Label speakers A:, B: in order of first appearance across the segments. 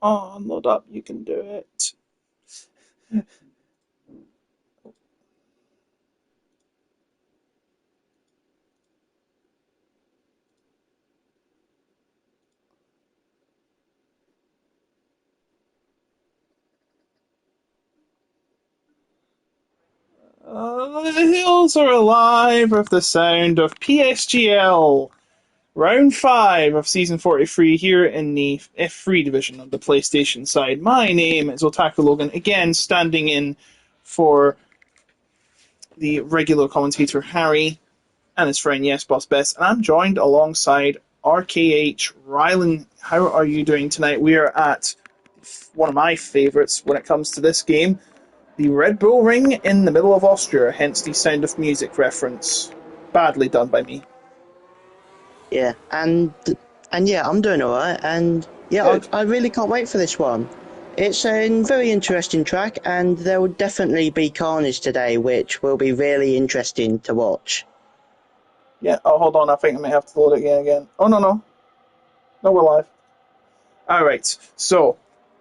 A: Oh, load up, you can do it. The hills are alive with the sound of PSGL. Round 5 of Season 43 here in the F3 division of the PlayStation side. My name is Otaku Logan, again standing in for the regular commentator Harry and his friend Yes Boss Best, and I'm joined alongside RKH Rylan. How are you doing tonight? We are at one of my favourites when it comes to this game, the Red Bull Ring in the middle of Austria, hence the Sound of Music reference. Badly done by me.
B: Yeah, and yeah, I'm doing all right, and yeah,
A: Good.
B: I really can't wait for this one. It's a very interesting track, and there will definitely be carnage today, which will be really interesting to watch.
A: Yeah, oh, hold on, I think I may have to load it again. Oh, no, no. No, we're live. Alright, so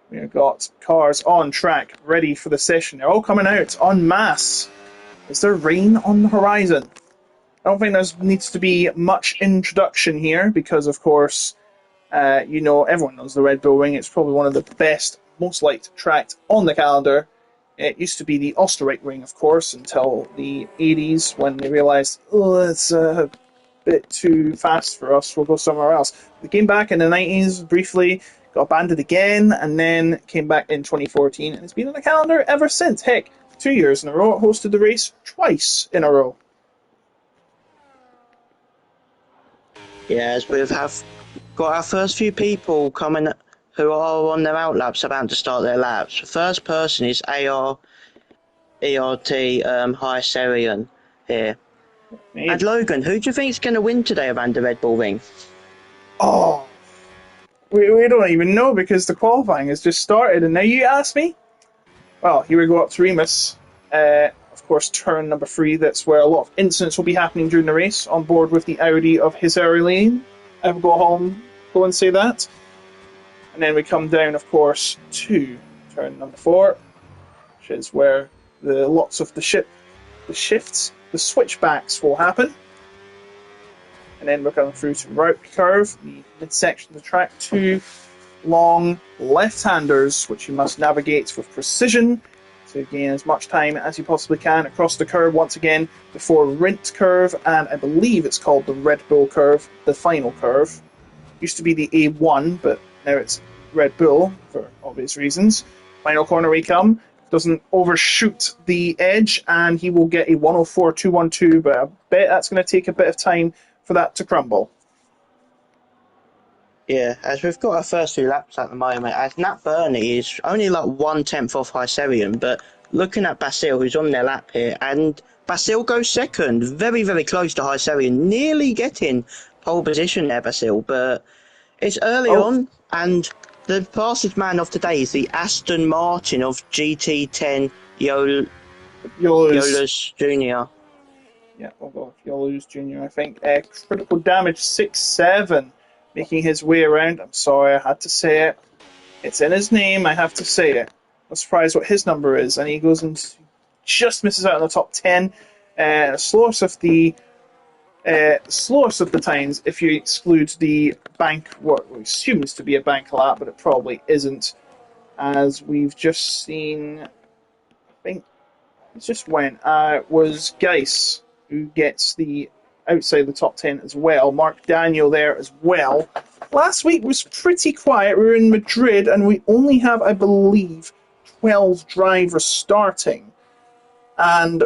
A: we've got cars on track, ready for the session. They're all coming out en masse. Is there rain on the horizon? I don't think there needs to be much introduction here because, of course, everyone knows the Red Bull Ring. It's probably one of the best, most liked tracks on the calendar. It used to be the Österreich Ring, of course, until the 80s when they realised, oh, it's a bit too fast for us, we'll go somewhere else. They came back in the 90s briefly, got abandoned again, and then came back in 2014, and it's been on the calendar ever since. Heck, 2 years in a row, it hosted the race twice in a row.
B: Yeah, as we've have got our first few people coming who are on their out laps about to start their laps. The first person is AR ERT High Syrian here. And
A: Mate.
B: Logan, who do you think is going to win today around the Red Bull Ring?
A: Oh, we don't even know because the qualifying has just started, and now you ask me? Well, here we go up to Remus. Of course, turn number 3, that's where a lot of incidents will be happening during the race, on board with the Audi of his early lane. I will go and say that. And then we come down, of course, to turn number 4, which is where the lots of the shifts, the switchbacks will happen. And then we're going through to route curve, the midsection of the track, 2 long left-handers, which you must navigate with precision to gain as much time as you possibly can across the curve once again before Rint curve, and I believe it's called the Red Bull curve, the final curve. Used to be the A1, but now it's Red Bull for obvious reasons. Final corner we come. Doesn't overshoot the edge, and he will get a 104.212, but I bet that's going to take a bit of time for that to crumble.
B: Yeah, as we've got our first few laps at the moment, as Nat Burney is only like 1/10 off Hyserian, but looking at Basil, who's on their lap here, and Basil goes second, very, very close to Hyserian, nearly getting pole position there, Basil, but it's early
A: Oh,
B: on, and the fastest man of today is the Aston Martin of GT10
A: you'll lose.
B: Yolas Jr.
A: Yeah, we'll go with Yolu's Jr., I think. Critical damage 6-7, making his way around. I'm sorry, I had to say it. It's in his name, I have to say it. I'm surprised what his number is, and he goes and just misses out on the top 10. Slowest of the times, if you exclude the bank, what assumes to be a bank lap, but it probably isn't, as we've just seen. I think it just went. Was Geis who gets the outside the top 10 as well. Mark Daniel there as well. Last week was pretty quiet. We were in Madrid, and we only have, I believe, 12 drivers starting, and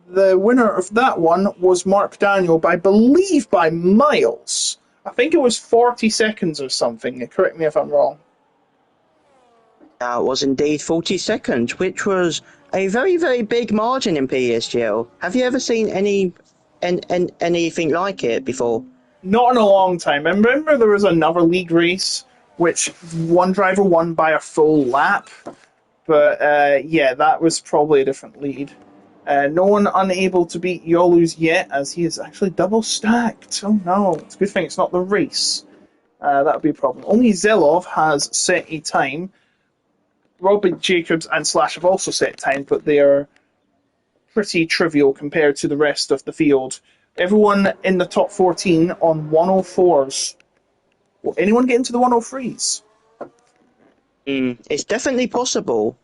A: the winner of that one was Mark Daniel, by, I believe, by miles. I think it was 40 seconds or something. Correct me if I'm wrong.
B: It was indeed 40 seconds, which was a very, very big margin in PSGL. Have you ever seen anything like it before?
A: Not in a long time. I remember there was another league race which one driver won by a full lap, but yeah, that was probably a different lead. No one unable to beat Yolu's yet, as he is actually double stacked. Oh no, it's a good thing it's not the race. That would be a problem. Only Zelov has set a time. Robin Jacobs and Slash have also set time, but they are pretty trivial compared to the rest of the field. Everyone in the top 14 on 104s. Will anyone get into the 103s?
B: It's definitely possible,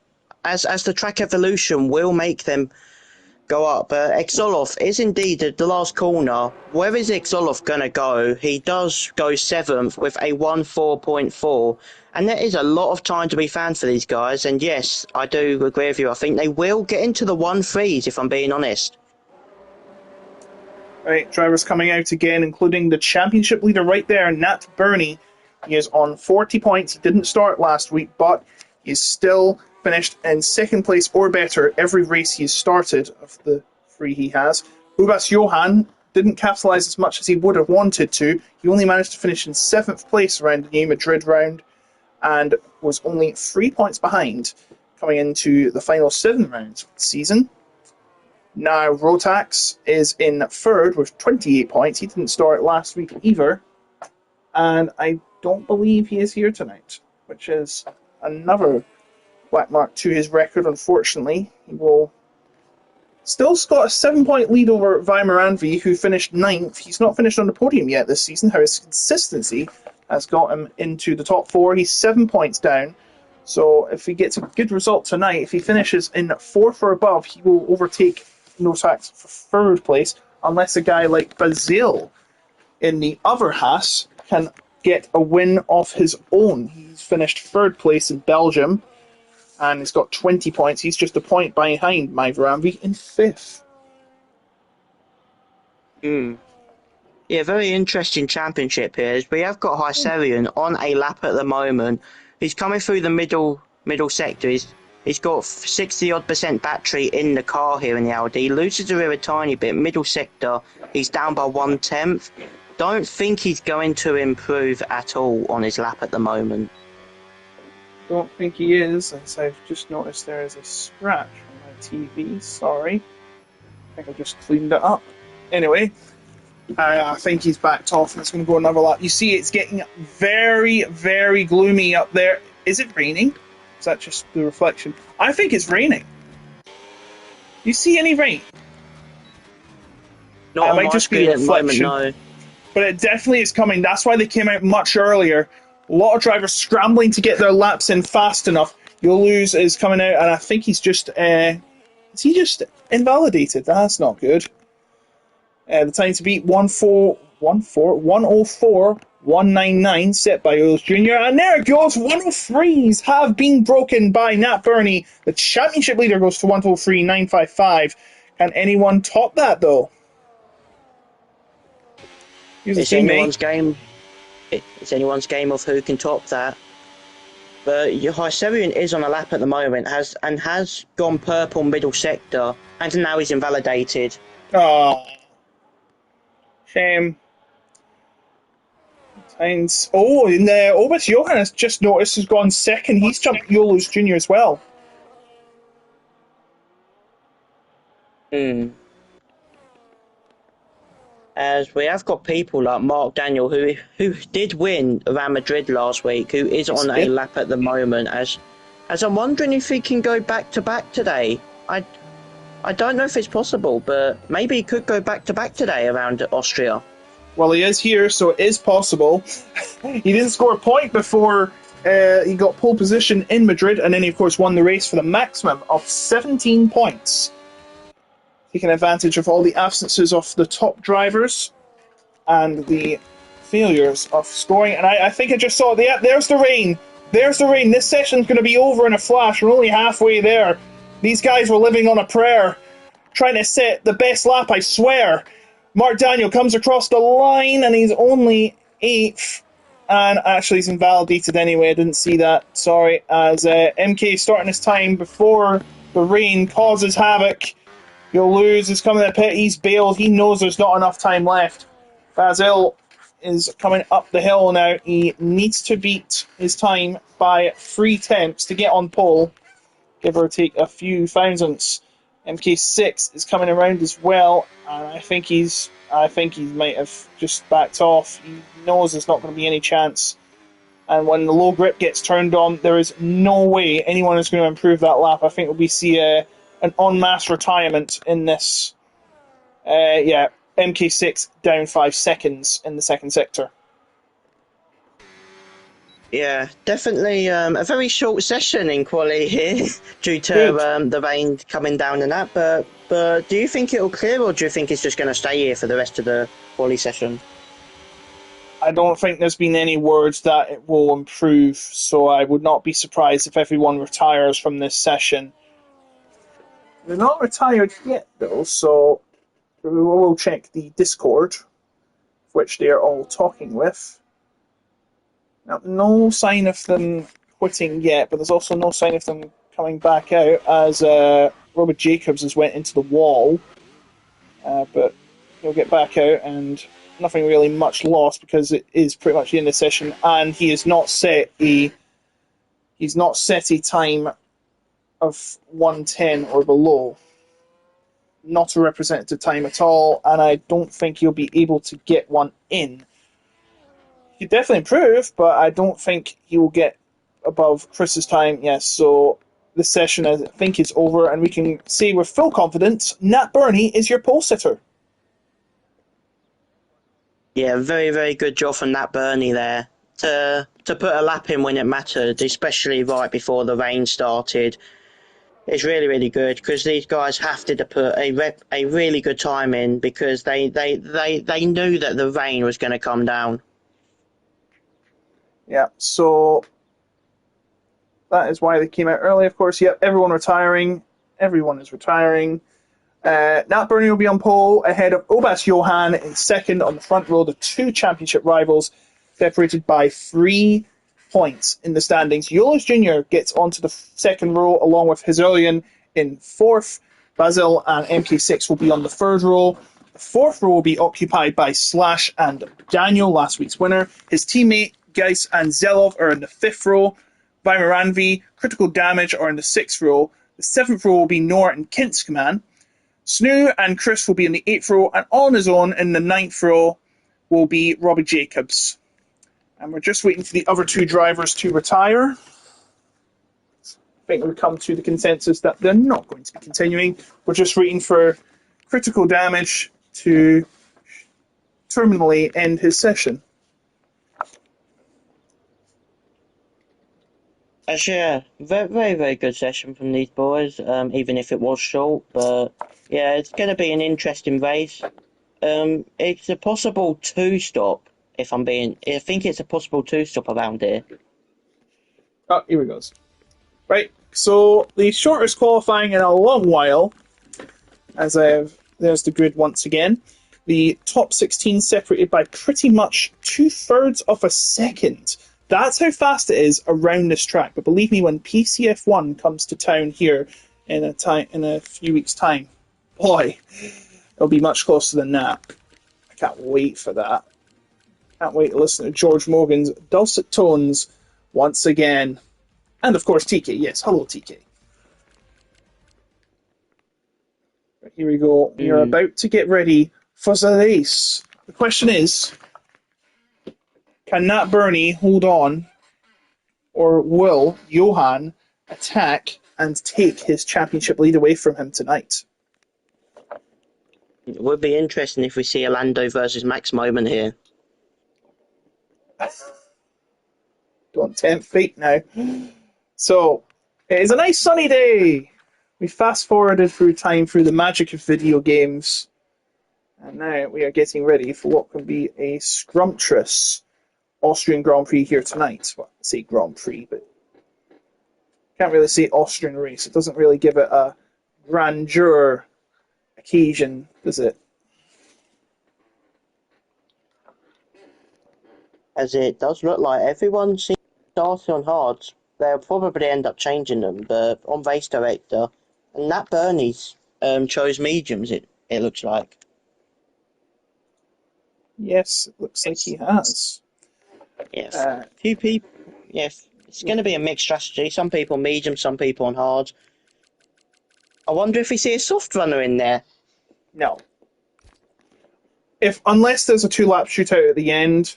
B: as the track evolution will make them go up. Exolov is indeed at the last corner. Where is Exolov going to go? He does go seventh with a 1.4.4, and there is a lot of time to be found for these guys. And yes, I do agree with you. I think they will get into the 1.3s, if I'm being honest.
A: Right, drivers coming out again, including the championship leader right there, Nat Burney. He is on 40 points. He didn't start last week, but he's still finished in second place or better every race he's started of the three he has. Ubas Johan didn't capitalise as much as he would have wanted to. He only managed to finish in seventh place around the New Madrid round and was only 3 points behind coming into the final 7 rounds of the season. Now Rotax is in third with 28 points. He didn't start last week either. And I don't believe he is here tonight, which is another black mark to his record, unfortunately. He will still got a 7-point lead over Vaimaranvi, who finished ninth. He's not finished on the podium yet this season. How his consistency has got him into the top 4. He's 7 points down. So if he gets a good result tonight, if he finishes in 4th or above, he will overtake Rotax for third place, unless a guy like Bazil in the other Haas can get a win of his own. He's finished third place in Belgium, and he's got 20 points. He's just a point behind Maivaranvi in 5th.
B: Yeah, very interesting championship here. We have got Hyserian on a lap at the moment. He's coming through the middle sector. He's got 60-odd% battery in the car here in the Audi. Loses the rear a tiny bit. Middle sector, he's down by 1/10. Don't think he's going to improve at all on his lap at the moment.
A: Don't think he is, as I've just noticed there is a scratch on my TV. Sorry. I think I just cleaned it up. Anyway, I think he's backed off and it's going to go another lap. You see, it's getting very, very gloomy up there. Is it raining? Is that just the reflection? I think it's raining. You see any rain?
B: Not on my screen at the moment, no.
A: But it definitely is coming. That's why they came out much earlier. A lot of drivers scrambling to get their laps in fast enough. You'll lose is coming out, and I think he's just is he just invalidated? That's not good. The time to beat 104.199 set by Oils Jr. And there it goes. 103s have been broken by Nat Burney. The championship leader goes to 103.955. Can anyone top that though?
B: It's anyone's game. It's anyone's game of who can top that. But Hyserian is on a lap at the moment, has gone purple middle sector, and now he's invalidated.
A: Oh, shame. And in the Obis Johan has just noticed has gone second. He's jumped Yolo's Jr. as well.
B: As we have got people like Mark Daniel, who did win around Madrid last week, who is on a lap at the moment. As I'm wondering if he can go back to back today. I don't know if it's possible, but maybe he could go back to back today around Austria.
A: Well, he is here, so it is possible. He didn't score a point before he got pole position in Madrid, and then he, of course, won the race for the maximum of 17 points. Taking advantage of all the absences of the top drivers and the failures of scoring. And I think I just saw, there's the rain. There's the rain. This session's going to be over in a flash. We're only halfway there. These guys were living on a prayer, trying to set the best lap, I swear. Mark Daniel comes across the line and he's only 8th. And actually he's invalidated anyway. I didn't see that. Sorry. As MK starting his time before the rain causes havoc. He'll lose. He's coming to the pit. He's bailed. He knows there's not enough time left. Basil is coming up the hill now. He needs to beat his time by 3 tenths to get on pole. Give or take a few thousandths. MK6 is coming around as well, and I think he might have just backed off. He knows there's not going to be any chance. And when the low grip gets turned on, there is no way anyone is going to improve that lap. I think we see an en masse retirement in this. Yeah, MK6 down 5 seconds in the second sector.
B: Yeah, definitely a very short session in quali here due
A: Good.
B: to the rain coming down and that. But do you think it'll clear, or do you think it's just going to stay here for the rest of the quali session?
A: I don't think there's been any words that it will improve, so I would not be surprised if everyone retires from this session. They're not retired yet, though, so we will check the Discord, which they are all talking with. Now, no sign of them quitting yet, but there's also no sign of them coming back out as Robert Jacobs has went into the wall. But he'll get back out, and nothing really much lost because it is pretty much the end of the session, and he has not set a time of 110 or below. Not a representative time at all, and I don't think he'll be able to get one in. He definitely improve, but I don't think he will get above Chris's time. Yes, so the session I think is over, and we can say with full confidence, Nat Burney is your pole sitter.
B: Yeah, very, very good job from Nat Burney there to put a lap in when it mattered, especially right before the rain started. It's really, really good because these guys have to put a really good time in because they knew that the rain was going to come down.
A: Yeah, so that is why they came out early, of course. Yep, everyone retiring. Everyone is retiring. Nat Burney will be on pole ahead of Obas Johan in second on the front row. The two championship rivals separated by 3 points in the standings. Yolos Jr. gets onto the second row along with Hizelian in fourth. Basil and MK6 will be on the third row. The fourth row will be occupied by Slash and Daniel, last week's winner. His teammate Geis and Zelov are in the fifth row. Vimaranvi, Critical Damage are in the sixth row. The seventh row will be Nor and Kinskman. Snoo and Chris will be in the 8th row, and on his own in the 9th row will be Robbie Jacobs. And we're just waiting for the other two drivers to retire. I think we've come to the consensus that they're not going to be continuing. We're just waiting for Critical Damage to terminally end his session.
B: Yeah, very, very, very good session from these boys, even if it was short. But yeah, it's going to be an interesting race. It's a possible two-stop, I think it's a possible two-stop around here.
A: Oh, here we go. Right, so the shortest qualifying in a long while, there's the grid once again. The top 16 separated by pretty much 2/3 of a second. That's how fast it is around this track. But believe me, when PCF1 comes to town here in a few weeks' time, boy, it'll be much closer than that. I can't wait for that. Can't wait to listen to George Morgan's dulcet tones once again. And of course, TK. Yes, hello, TK. Here we go. We are about to get ready for the race. The question is, can Nat Burney hold on, or will Johan attack and take his championship lead away from him tonight?
B: It would be interesting if we see a Lando versus Max moment here.
A: Don't tempt fate now. So, it is a nice sunny day. We fast forwarded through time through the magic of video games. And now we are getting ready for what can be a scrumptious Austrian Grand Prix here tonight. Well, I say Grand Prix, but can't really say Austrian race. It doesn't really give it a grandeur occasion, does it?
B: As it does look like everyone seems starting on hards. They'll probably end up changing them, but on race director, and Nat Burney's chose mediums. It looks like.
A: Yes, it looks like he has.
B: Yeah, few people. Yeah, it's going to be a mixed strategy. Some people medium, some people on hard. I wonder if we see a soft runner in there.
A: No. Unless there's a 2-lap shootout at the end,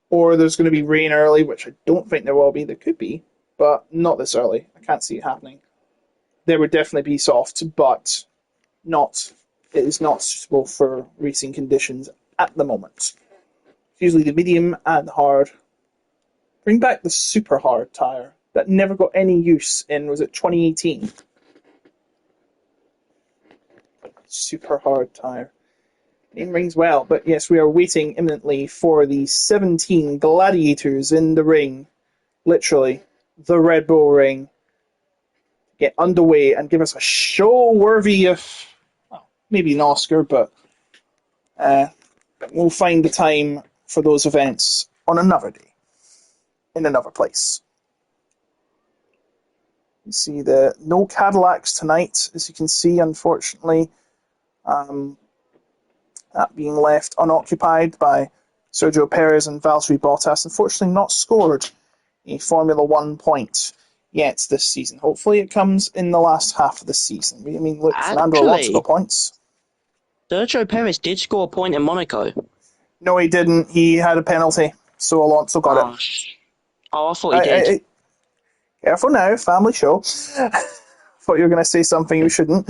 A: or there's going to be rain early, which I don't think there will be. There could be, but not this early. I can't see it happening. There would definitely be soft, but not. It is not suitable for racing conditions at the moment. It's usually the medium and the hard. Bring back the super hard tyre that never got any use in, was it 2018? Super hard tyre. Name rings well, but yes, we are waiting imminently for the 17 gladiators in the ring, literally, the Red Bull ring, get underway and give us a show worthy of, well, maybe an Oscar, but we'll find the time for those events on another day, in another place. You see no Cadillacs tonight, as you can see, unfortunately. That being left unoccupied by Sergio Perez and Valtteri Bottas, unfortunately not scored a Formula One point yet this season. Hopefully it comes in the last half of the season. I mean, look, Fernando Alonso got points.
B: Sergio Perez did score a point in Monaco.
A: No, he didn't. He had a penalty, so Alonso got it.
B: Oh, I thought he did.
A: Careful now, family show. Thought you were going to say something you shouldn't.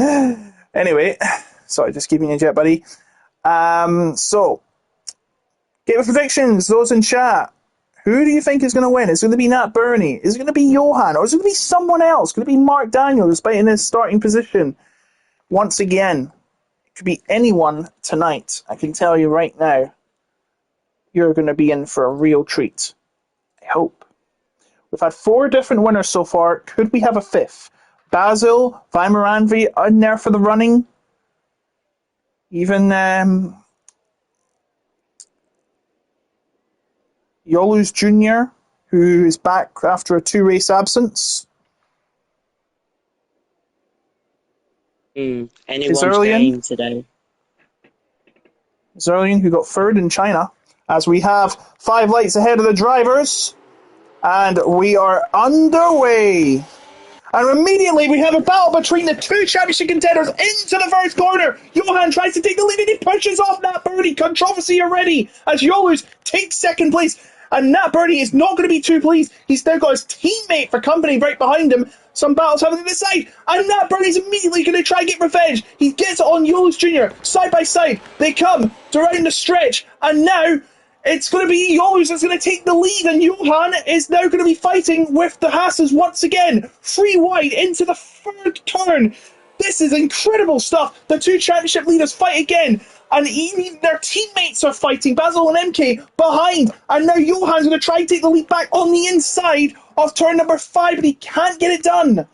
A: Anyway, sorry, just keeping you in jet, buddy. So, get the predictions, those in chat. Who do you think is going to win? Is it going to be Nat Burney? Is it going to be Johan? Or is it going to be someone else? Could it be Mark Daniel, despite in his starting position? Once again, it could be anyone tonight. I can tell you right now, you're going to be in for a real treat. I hope. We've had 4 different winners so far. Could we have a 5th? Basil, Weimaranvi in there for the running. Even Yolus Jr., who is back after a 2-race absence.
B: Anyone's game today.
A: Zerlian, who got 3rd in China. As we have 5 lights ahead of the drivers. And we are underway. And immediately we have a battle between the 2 championship contenders into the first corner. Johan tries to take the lead and he pushes off Nat Burney. Controversy already as Yolus takes 2nd place. And Nat Burney is not going to be too pleased. He's now got his teammate for company right behind him. Some battles happening to the side. And Nat Burney's immediately going to try and get revenge. He gets it on Yolus Jr. Side by side. They come around the stretch. And now it's going to be Yolus that's going to take the lead, and Johan is now going to be fighting with the Haas's once again. 3 wide into the 3rd turn. This is incredible stuff. The 2 championship leaders fight again, and even their teammates are fighting. Basil and MK behind, and now Johan's going to try and take the lead back on the inside of turn number 5, but he can't get it done.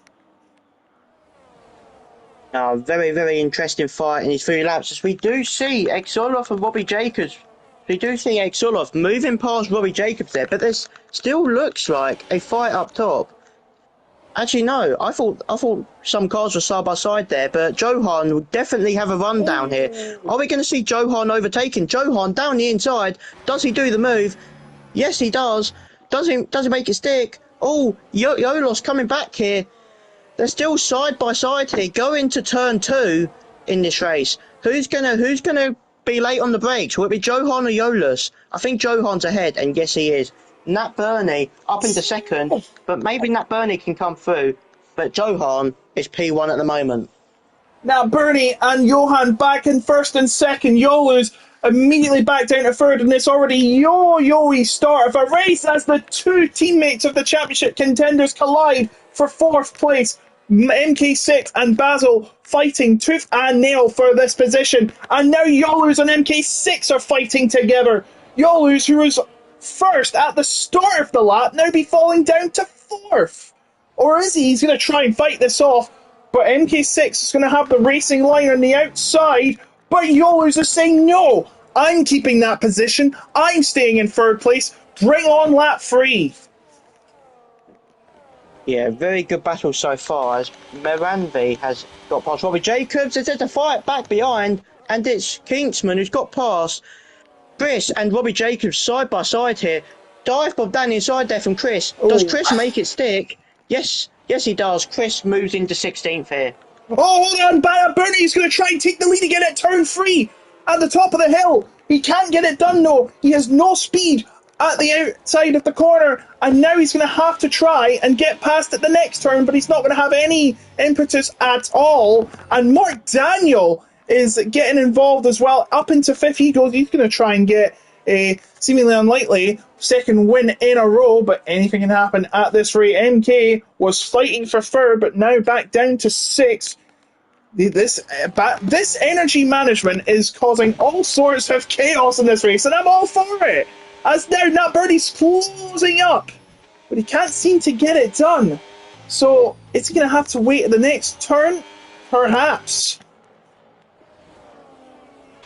B: Very, very interesting fight in these 3 laps, as we do see Exolov and Robbie Jacobs. We do see Exolov moving past Robbie Jacobs there, but this still looks like a fight up top. Actually, no, I thought some cars were side by side there, but Johan will definitely have a run down here. Are we going to see Johan overtaken? Johan down the inside. Does he do the move? Yes, he does. Does he make it stick? Oh, Yolos coming back here. They're still side by side here, going to turn 2 in this race. Who's gonna be late on the brakes? Will it be Johan or Yolas? I think Johan's ahead, and yes, he is. Nat Burney up into 2nd, but maybe Nat Burney can come through. But Johan is P1 at the moment.
A: Now Burney and Johan back in 1st and 2nd. Yolus immediately back down to 3rd in this already yo-yo-y start of a race as the 2 teammates of the championship contenders collide for 4th place. MK6 and Basil fighting tooth and nail for this position, and now Yolus and MK6 are fighting together. Yolus, who was 1st at the start of the lap, now be falling down to 4th. Or is he? He's going to try and fight this off, but MK6 is going to have the racing line on the outside, but Yolus is saying no, I'm keeping that position, I'm staying in 3rd place, bring on lap 3.
B: Yeah, very good battle so far as Meranvi has got past Robbie Jacobs. It's a fight back behind, and it's Kingsman who's got past Chris and Robbie Jacobs side by side here. Dive bomb down the inside there from Chris. Does Chris make it stick? Yes, he does. Chris moves into 16th here.
A: Oh, hold on, Bernie's going to try and take the lead again at turn 3 at the top of the hill. He can't get it done, though. He has no speed at the outside of the corner, and now he's going to have to try and get past at the next turn, but he's not going to have any impetus at all. And Mark Daniel is getting involved as well. Up into 5th he goes. He's going to try and get a seemingly unlikely second win in a row, but anything can happen at this rate. MK was fighting for 3rd, but now back down to 6th. This energy management is causing all sorts of chaos in this race, and I'm all for it. As now Nat Birdie's closing up, but he can't seem to get it done. So is he going to have to wait at the next turn? Perhaps.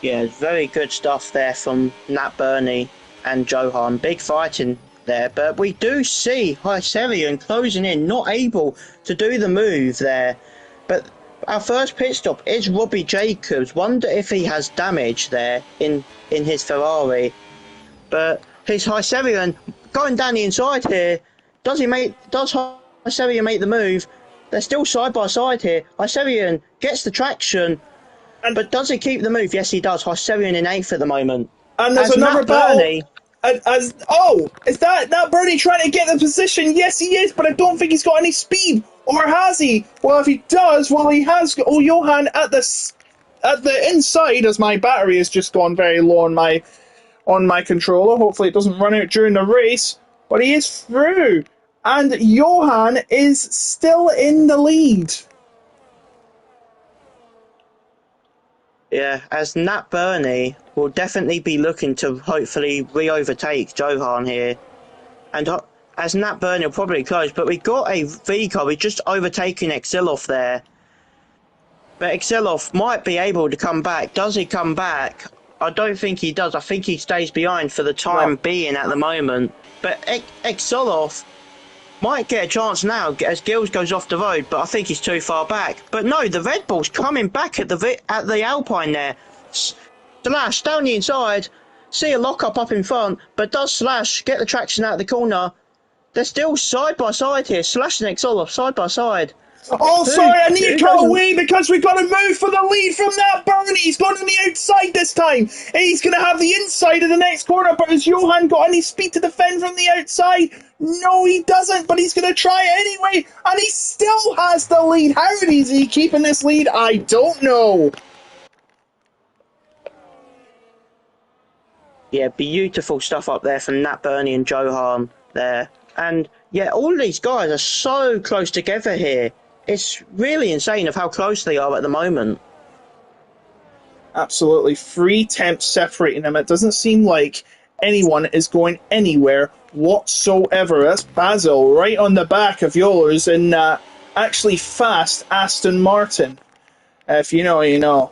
B: Yeah, very good stuff there from Nat Burney and Johan. Big fighting there, but we do see Hycerion closing in, not able to do the move there. But our first pit stop is Robbie Jacobs. Wonder if he has damage there in his Ferrari. But his Hycerion going down the inside here. Does Hycerion make the move? They're still side by side here. Hycerion gets the traction. But does he keep the move? Yes, he does. Hycerion in 8th at the moment.
A: And there's another battle. Is that Bernie trying to get the position? Yes, he is, but I don't think he's got any speed. Or has he? Well, if he does, he has got Johan at the inside, as my battery has just gone very low on my controller. Hopefully it doesn't run out during the race. But he is through. And Johan is still in the lead.
B: Yeah, as Nat Burney will definitely be looking to hopefully re-overtake Johan here. And as Nat Burney will probably close, but we got a V-car. We're just overtaking Exilov there. But Exilov might be able to come back. Does he come back? I don't think he does. I think he stays behind for the time being at the moment. But Exilov might get a chance now as Gills goes off the road, but I think he's too far back. But no, the Red Bull's coming back at the Alpine there. Slash down the inside, see a lock-up up in front, but does Slash get the traction out of the corner? They're still side by side here, Slash and Exilov side by side.
A: Oh, sorry, I need to cut away because we've got to move for the lead from Nat Burney. He's gone on the outside this time. He's going to have the inside of the next corner, but has Johan got any speed to defend from the outside? No, he doesn't, but he's going to try it anyway, and he still has the lead. How is he keeping this lead? I don't know.
B: Yeah, beautiful stuff up there from Nat Burney and Johan there. And yeah, all these guys are so close together here. It's really insane of how close they are at the moment.
A: Absolutely. 3 temps separating them. It doesn't seem like anyone is going anywhere whatsoever. That's Basil right on the back of yours in actually fast Aston Martin. If you know, you know.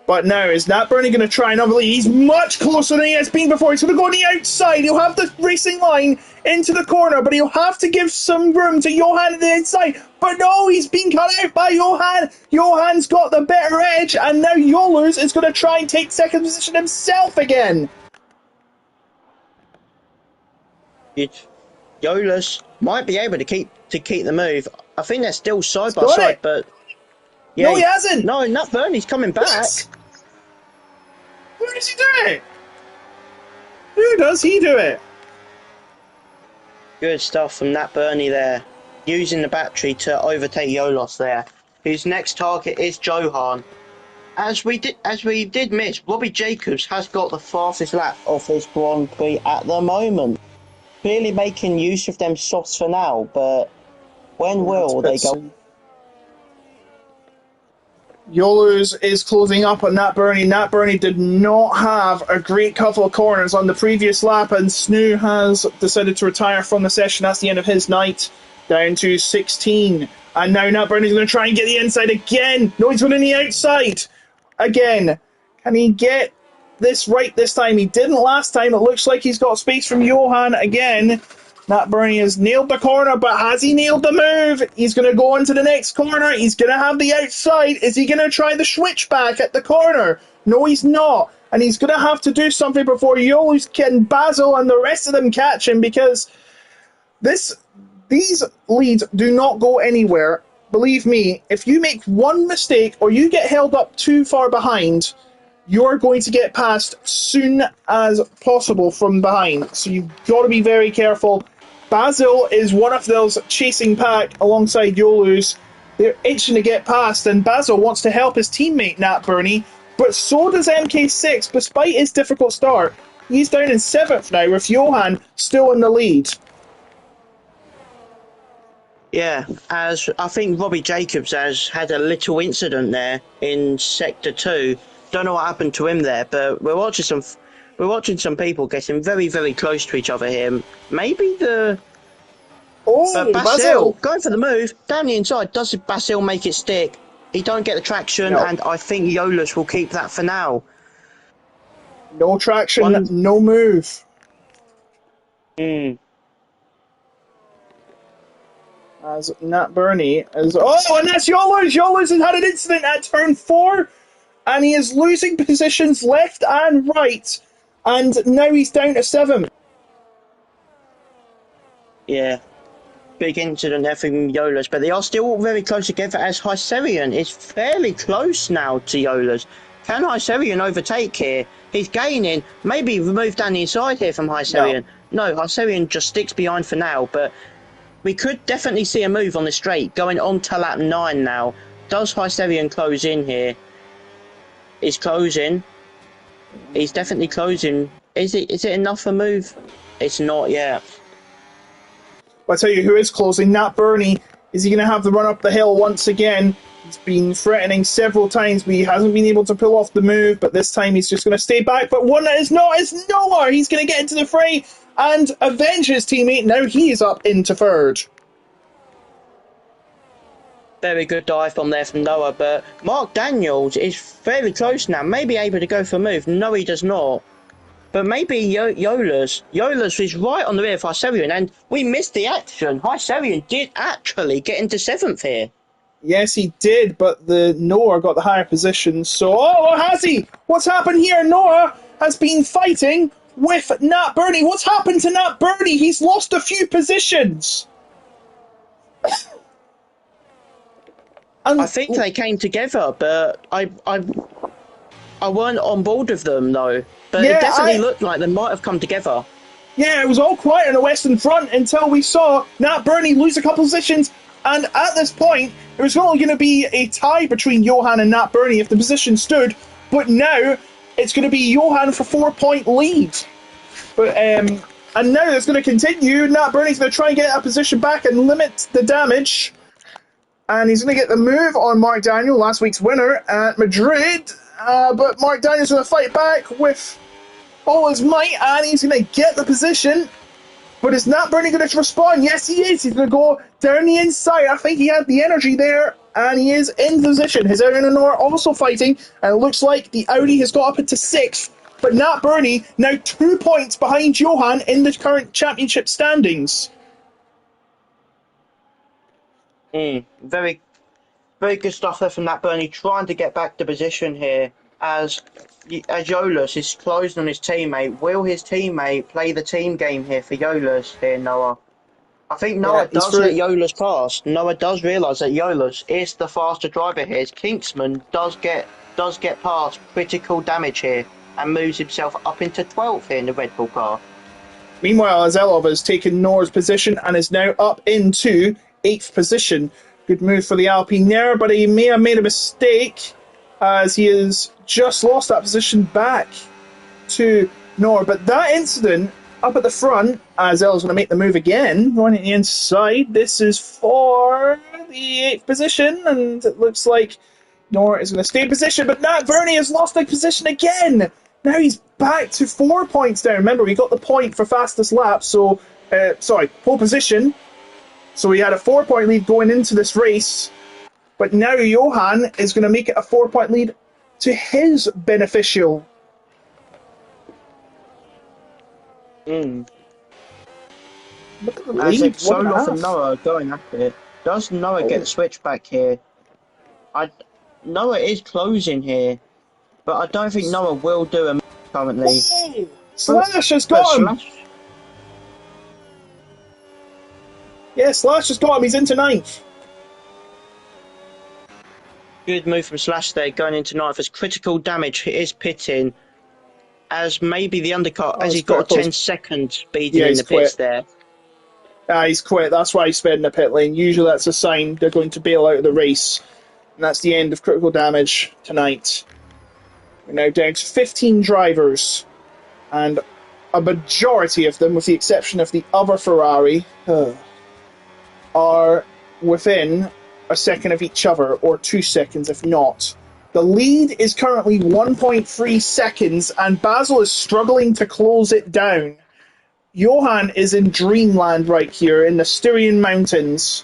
A: But now, is Nat Burney going to try another lead? He's much closer than he has been before. He's going to go on the outside. He'll have the racing line into the corner, but he'll have to give some room to Johan at the inside. But no, he's been cut out by Johan. Johan's got the better edge, and now Yolers is going to try and take second position himself again.
B: Yolers might be able to keep the move. I think they're still side by side, but yeah,
A: no, he hasn't.
B: No, Nat Burney's coming back.
A: What? Where does he do it? Who does he do it?
B: Good stuff from Nat Burney there, using the battery to overtake Yolos there, whose next target is Johan. As we did miss, Robbie Jacobs has got the fastest lap of his Grand Prix at the moment. Clearly making use of them softs for now, but when will they go?
A: Yolers is closing up on Nat Burney. Nat Burney did not have a great couple of corners on the previous lap, and Snoo has decided to retire from the session. That's the end of his night, down to 16. And now Nat Burney's going to try and get the inside again. No, he's going on the outside again. Can he get this right this time? He didn't last time. It looks like he's got space from Johan again. Nat Burney has nailed the corner, but has he nailed the move? He's going to go into the next corner. He's going to have the outside. Is he going to try the switchback at the corner? No, he's not. And he's going to have to do something before Yolos can Basil and the rest of them catch him, because these leads do not go anywhere. believe me, if you make one mistake or you get held up too far behind, you're going to get passed soon as possible from behind. So you've got to be very careful. Basil is one of those chasing pack alongside Yolu's. They're itching to get past, and Basil wants to help his teammate Nat Burney, but so does MK6, despite his difficult start. He's down in 7th now, with Johan still in the lead.
B: Yeah, as I think Robbie Jacobs has had a little incident there in Sector 2. Don't know what happened to him there, but we're watching some people getting very, very close to each other here. Maybe
A: Oh,
B: Basil going for the move down the inside. Does Basil make it stick? He don't get the traction,
A: No.
B: and I think Yolas will keep that for now.
A: No traction, no move. As Nat Burney is... Oh, and that's Yolas! Yolas has had an incident at turn 4, and he is losing positions left and right, and now he's down to 7.
B: Yeah, big incident there from Yolas, but they are still very close together as Hyserian is fairly close now to Yolas. Can Hyserian overtake here? He's gaining. Maybe move down the inside here from Hyserian. No, Hyserian just sticks behind for now, but we could definitely see a move on the straight going on to lap 9 now. Does Hyserian close in here? He's closing. He's definitely closing. Is it enough for move? It's not yet.
A: I'll tell you who is closing. Nat Burney. Is he going to have the run up the hill once again? He's been threatening several times, but he hasn't been able to pull off the move. But this time he's just going to stay back. But one that is not is Noah. He's going to get into the fray and avenge his teammate. Now he is up into 3rd.
B: Very good dive from there from Noah, but Mark Daniels is very close now. Maybe able to go for a move. No, he does not. But maybe Yolas is right on the rear of Hyserian, and we missed the action. Hyserian did actually get into 7th here.
A: Yes, he did, but the Noah got the higher position. So, oh, has he? What's happened here? Noah has been fighting with Nat Burney. What's happened to Nat Burney? He's lost a few positions.
B: I think they came together, but I weren't on board with them though. But
A: Yeah,
B: it definitely looked like they might have come together.
A: Yeah, it was all quiet on the Western Front until we saw Nat Burney lose a couple positions. And at this point, it was only going to be a tie between Johan and Nat Burney if the position stood. But now, it's going to be Johan for 4-point lead. But and now it's going to continue. Nat Burney's going to try and get that position back and limit the damage. And he's going to get the move on Mark Daniel, last week's winner at Madrid. But Mark Daniel's going to fight back with all his might, and he's going to get the position. But is Nat Burney going to respond? Yes, he is. He's going to go down the inside. I think he had the energy there, and he is in position. His Audi and Nor also fighting, and it looks like the Audi has got up into 6th. But Nat Burney now 2 points behind Johan in the current championship standings.
B: Very, very good stuff there from Nat Burney, trying to get back to position here as Yolas is closed on his teammate. Will his teammate play the team game here for Yolas here, Noah? I think Noah does let Yolas pass. Noah does realise that Yolas is the faster driver here. Kingsman does get past critical damage here and moves himself up into 12th here in the Red Bull car.
A: Meanwhile, Azelov has taken Nor's position and is now up into 8th position. Good move for the Alpine there, but he may have made a mistake as he has just lost that position back to Nor. But that incident up at the front, Azel's going to make the move again, going at the inside. This is for the 8th position, and it looks like Nor is going to stay in position, but Nat Burney has lost a position again. Now he's back to 4 points down. Remember, we got the point for fastest lap, so, pole position. So we had a 4-point lead going into this race, but now Johan is going to make it a 4-point lead to his beneficial.
B: Look
A: at the
B: as
A: lead.
B: it's solo from Noah going after it. Does Noah get the switch back here? Noah is closing here, but I don't think Noah will do a move currently.
A: Hey! Slash has got him! Yeah, Slash has got him. He's into 9th.
B: Good move from Slash there, going into ninth as critical damage is pitting. As maybe the undercut,
A: Oh,
B: as
A: it's
B: he's got a
A: critical.
B: 10-second speeding
A: Yeah,
B: in
A: he's
B: the pits
A: quit.
B: there.
A: He's quit. That's why he's sped in the pit lane. Usually that's a sign they're going to bail out of the race. And that's the end of critical damage tonight. We're now down to 15 drivers. And a majority of them, with the exception of the other Ferrari, are within a second of each other, or 2 seconds if not. The lead is currently 1.3 seconds, and Basil is struggling to close it down. Johan is in dreamland right here in the Styrian Mountains.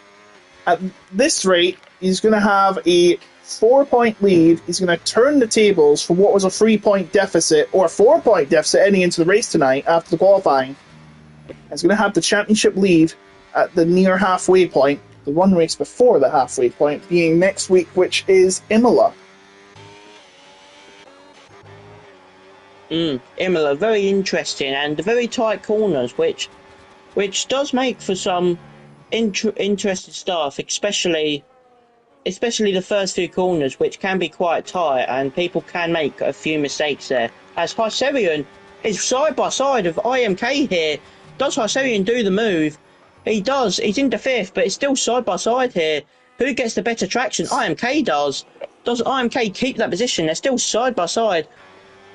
A: At this rate, he's going to have a 4-point lead. He's going to turn the tables for what was a 3-point deficit, or a 4-point deficit heading into the race tonight after the qualifying. He's going to have the championship lead at the near halfway point, the one race before the halfway point being next week, which is Imola.
B: Imola, very interesting and very tight corners, which does make for some interesting stuff, especially the first few corners, which can be quite tight and people can make a few mistakes there. As Hyserian is side by side of IMK here. Does Hyserian do the move? He does. He's into fifth, but it's still side by side here. Who gets the better traction? IMK does. Does IMK keep that position? They're still side by side.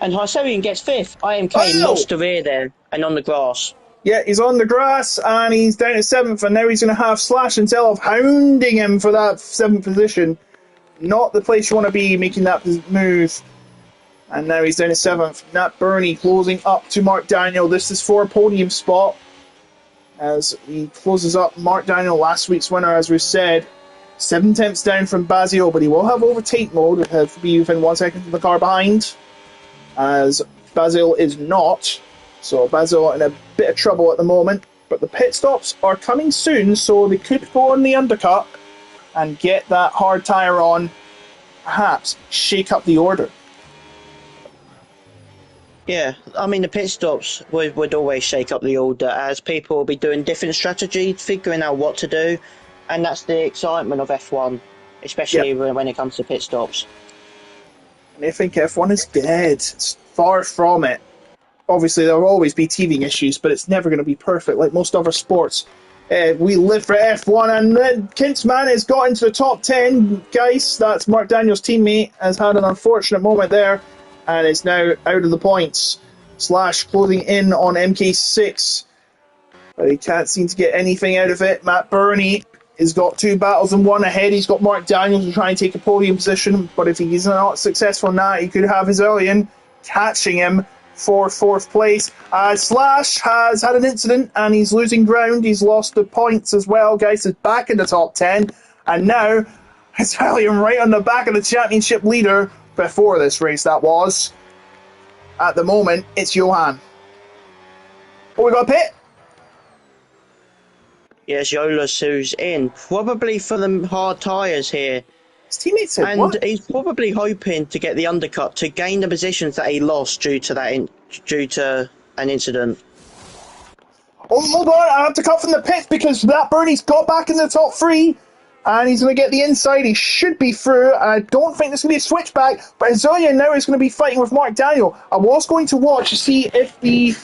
B: And Hyserian gets fifth. IMK lost the rear there and on the grass.
A: Yeah, he's on the grass and he's down to 7th, and now he's going to have Slash and Zelov hounding him for that 7th position. Not the place you want to be making that move. And now he's down to 7th. Nat Burney closing up to Mark Daniel. This is for a podium spot as he closes up Mark Daniel, last week's winner, as we said. 7 tenths down from Basil, but he will have overtake mode. He'll be within 1 second of the car behind, as Basil is not. So Basil in a bit of trouble at the moment, but the pit stops are coming soon, so they could go on the undercut and get that hard tyre on, perhaps shake up the order.
B: Yeah, I mean the pit stops would always shake up the order, as people will be doing different strategies, figuring out what to do, and that's the excitement of F1, especially when it comes to pit stops.
A: And I think F1 is dead. It's far from it. Obviously, there will always be teething issues, but it's never going to be perfect like most other sports. We live for F1, and Kintzman has got into the top 10. Guys, that's Mark Daniels' teammate, has had an unfortunate moment there and is now out of the points. Slash closing in on MK6, but he can't seem to get anything out of it. Matt Burney has got 2 battles and 1 ahead. He's got Mark Daniels to try and take a podium position, but if he's not successful in that, he could have his alien catching him for 4th place. Slash has had an incident and he's losing ground. He's lost the points as well. Guys is back in the top 10, and now it's Alien right on the back of the championship leader. Before this race, that was. At the moment, it's Johan. Oh, we got a pit?
B: Yes, Yolas who's in, probably for the hard tyres here.
A: His teammate said
B: and
A: what?
B: He's probably hoping to get the undercut to gain the positions that he lost due to an incident.
A: Oh, hold on, I have to cut from the pit because that Bernie's got back in the top 3. And he's going to get the inside. He should be through. I don't think there's going to be a switchback. But Azulia now is going to be fighting with Mark Daniel. I was going to watch to see if the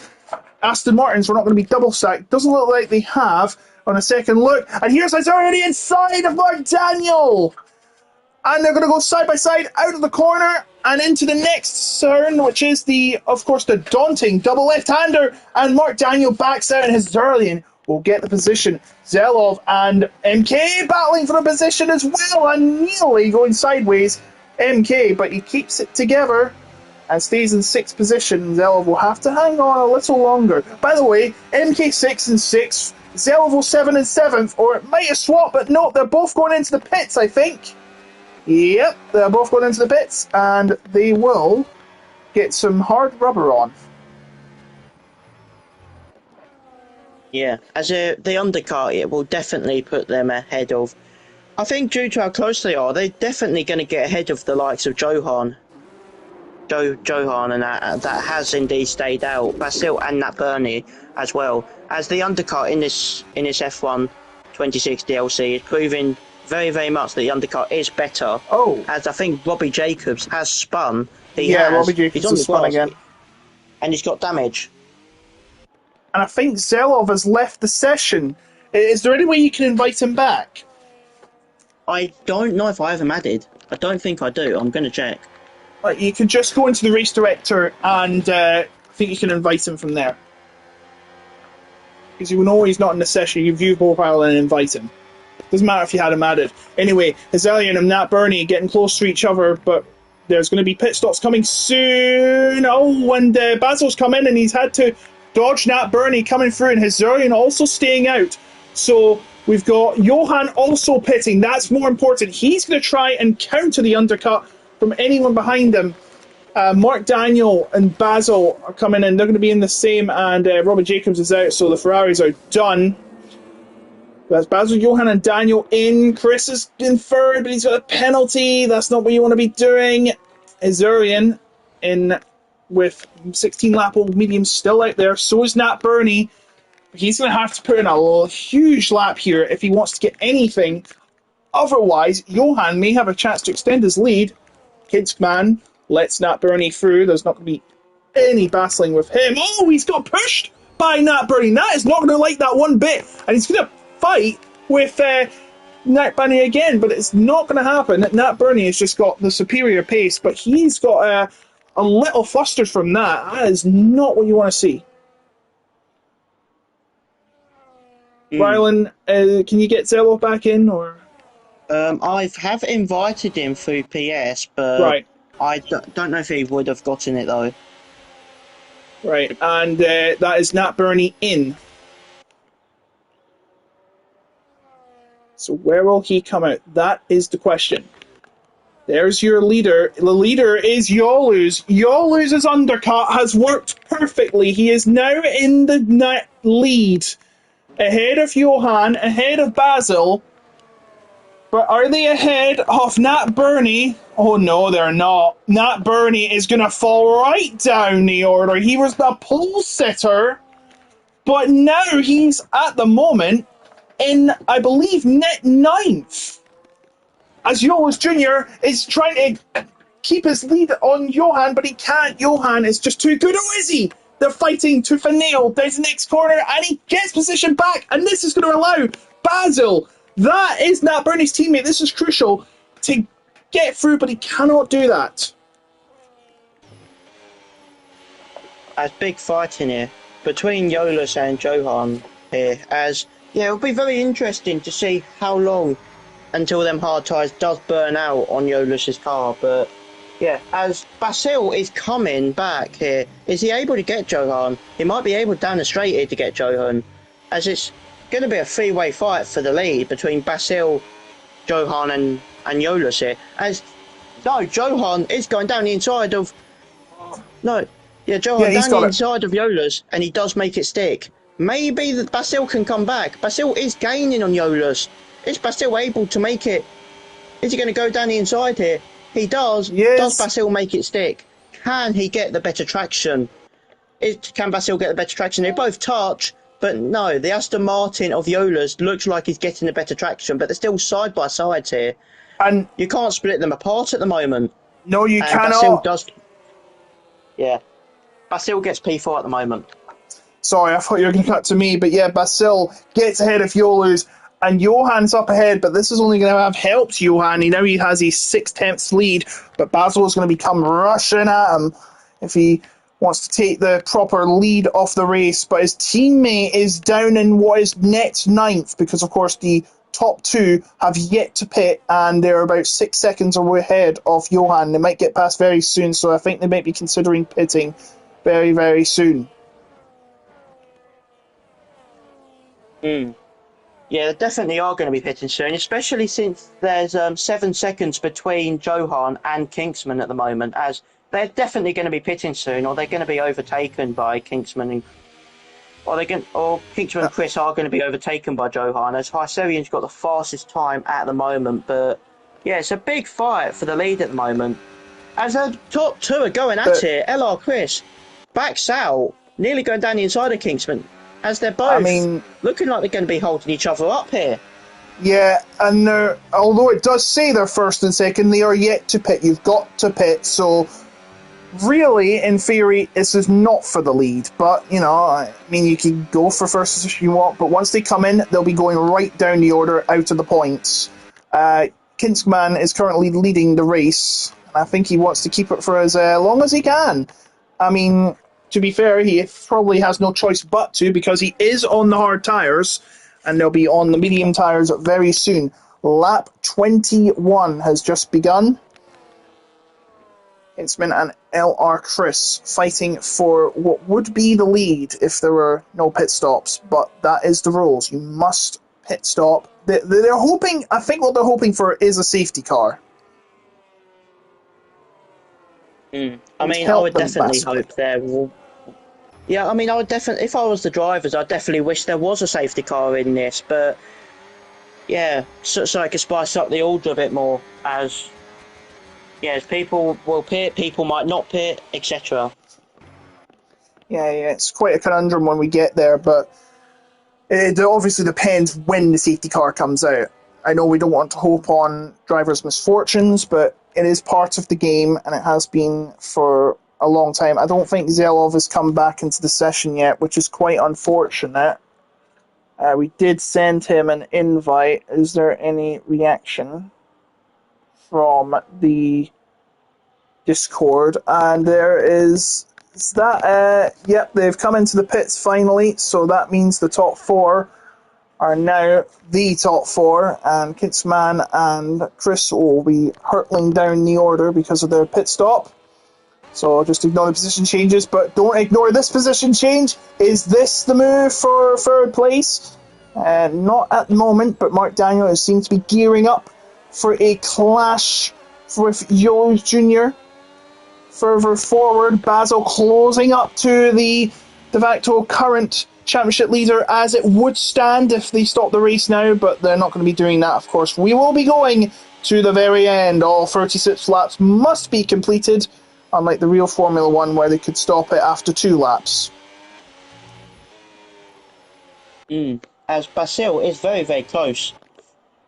A: Aston Martins were not going to be double stacked. Doesn't look like they have on a second look. And here's Azulia inside of Mark Daniel. And they're going to go side by side out of the corner and into the next turn, which is of course, the daunting double left-hander. And Mark Daniel backs out, and his Zerlian will get the position. Zelov and MK battling for the position as well, and nearly going sideways. MK, but he keeps it together and stays in 6th position. Zelov will have to hang on a little longer. By the way, MK 6 and 6th, Zelov 7 and 7th, or it might have swapped, but no, they're both going into the pits, I think. Yep, they're both going into the pits, and they will get some hard rubber on.
B: Yeah, as the undercut, it will definitely put them ahead of. I think due to how close they are, they're definitely going to get ahead of the likes of Johan. Johan, and that has indeed stayed out. Basil and Nat Burney as well. As the undercut in this F1 26 DLC is proving very, very much that the undercut is better.
A: Oh,
B: As I think Robbie Jacobs has spun.
A: yeah, Robbie
B: He's
A: Jacobs
B: on
A: has
B: the
A: spun
B: grass,
A: again.
B: and he's got damage.
A: And I think Zelov has left the session. Is there any way you can invite him back?
B: I don't know if I have him added. I don't think I do. I'm going to check.
A: Like, you can just go into the race director and I think you can invite him from there. Because you know he's not in the session, you view profile and invite him. Doesn't matter if you had him added. Anyway, Azalian and Nat Burney getting close to each other, but there's going to be pit stops coming soon. Oh, and Basil's come in and he's had to dodge Nat Burney coming through, and Hazarian also staying out. So we've got Johan also pitting. That's more important. He's going to try and counter the undercut from anyone behind him. Mark Daniel and Basil are coming in. They're going to be in the same, and Robert Jacobs is out, so the Ferraris are done. That's Basil, Johan, and Daniel in. Chris is in third, but he's got a penalty. That's not what you want to be doing. Azurian in with 16 lap old medium still out there. So is Nat Burney. He's going to have to put in a huge lap here if he wants to get anything. Otherwise, Johan may have a chance to extend his lead. Kidsman lets Nat Burney through. There's not going to be any battling with him. Oh, he's got pushed by Nat Burney. Nat is not going to like that one bit. And he's going to fight with Nat Burney again, but it's not going to happen. Nat Burney has just got the superior pace, but he's got a little flustered from that. That is not what you want to see. Rylan, can you get Zello back in? Or
B: I have invited him through PS, but
A: right.
B: I don't know if he would have gotten it though.
A: Right, and that is Nat Burney in. So where will he come out? That is the question. There's your leader. The leader is Yolu's. Yolu's undercut has worked perfectly. He is now in the lead. Ahead of Johan, ahead of Basil. But are they ahead of Nat Burney? Oh no, they're not. Nat Burney is going to fall right down the order. He was the pole sitter. But now he's, at the moment, in, I believe, net ninth. As Johannes Jr. is trying to keep his lead on Johan, but he can't. Johan is just too good. Oh, is he? They're fighting tooth and nail. There's the next corner, and he gets position back, and this is going to allow Basil. That is Nat Burney's teammate. This is crucial to get through, but he cannot do that.
B: There's big fighting here between Yolas and Johan here. It'll be very interesting to see how long until them hard tyres does burn out on Yolas's car. But yeah, as Basil is coming back here, is he able to get Johan? He might be able down the straight here to get Johan, as it's going to be a three-way fight for the lead between Basil, Johan and Yolas here. Johan is going down the inside of... Johan down the inside of Yolas, and he does make it stick. Maybe that Basil can come back. Basil is gaining on Yolas. Is Basil able to make it? Is he going to go down the inside here? He does.
A: Yes.
B: Does Basil make it stick? Can he get the better traction? Can Basil get the better traction? They both touch, but no. The Aston Martin of Yolas looks like he's getting the better traction, but they're still side by side here. And you can't split them apart at the moment.
A: No, you cannot.
B: Basil does. Yeah. Basil gets P4 at the moment.
A: Sorry, I thought you were going to cut to me, but yeah, Basil gets ahead of Yolu's, and Johan's up ahead, but this is only going to have helped Johan. He has his 6/10 lead, but Basil is going to become rushing at him if he wants to take the proper lead off the race. But his teammate is down in what is net ninth, because of course the top two have yet to pit, and they're about 6 seconds ahead of Johan. They might get past very soon, so I think they might be considering pitting very, very soon.
B: Yeah, they definitely are going to be pitting soon, especially since there's 7 seconds between Johan and Kingsman at the moment, as they're definitely going to be pitting soon, or they're going to be overtaken by Kingsman, or Kingsman and Chris are going to be overtaken by Johan, as Hyserian's got the fastest time at the moment. But yeah, it's a big fight for the lead at the moment. As the top two are going at it, LR Chris backs out, nearly going down the inside of Kingsman. As they're both looking like they're going to be holding each other up here.
A: Yeah, and although it does say they're first and second, they are yet to pit. You've got to pit, so really, in theory, this is not for the lead. But, you know, I mean, you can go for first if you want, but once they come in, they'll be going right down the order out of the points. Kinskman is currently leading the race, and I think he wants to keep it for as long as he can. I mean, to be fair, he probably has no choice but to, because he is on the hard tyres, and they'll be on the medium tyres very soon. Lap 21 has just begun. Hintzman and LR Chris fighting for what would be the lead if there were no pit stops, but that is the rules. You must pit stop. They're hoping, I think what they're hoping for is a safety car.
B: I
A: Would
B: mean, I
A: help
B: would
A: them
B: definitely
A: massively.
B: hope there will. Yeah, I mean, I would definitely, if I was the drivers, I'd definitely wish there was a safety car in this. But yeah, so I could spice up the order a bit more. As yes, people will pit, people might not pit, etc.
A: Yeah, it's quite a conundrum when we get there, but it obviously depends when the safety car comes out. I know we don't want to hope on drivers' misfortunes, but it is part of the game, and it has been for a long time. I don't think Zelov has come back into the session yet, which is quite unfortunate. We did send him an invite. Is there any reaction from the Discord? And there is that. Yep, they've come into the pits finally, so that means the top four are now the top four, and Kitzman and Chris will be hurtling down the order because of their pit stop. So just ignore the position changes, but don't ignore this position change. Is this the move for third place? Not at the moment, but Mark Daniel seems to be gearing up for a clash with Yoles Jr. Further forward, Basil closing up to the de facto current championship leader as it would stand if they stop the race now, but they're not going to be doing that, of course. We will be going to the very end. All 36 laps must be completed, unlike the real Formula One where they could stop it after 2 laps.
B: As Basil is very, very close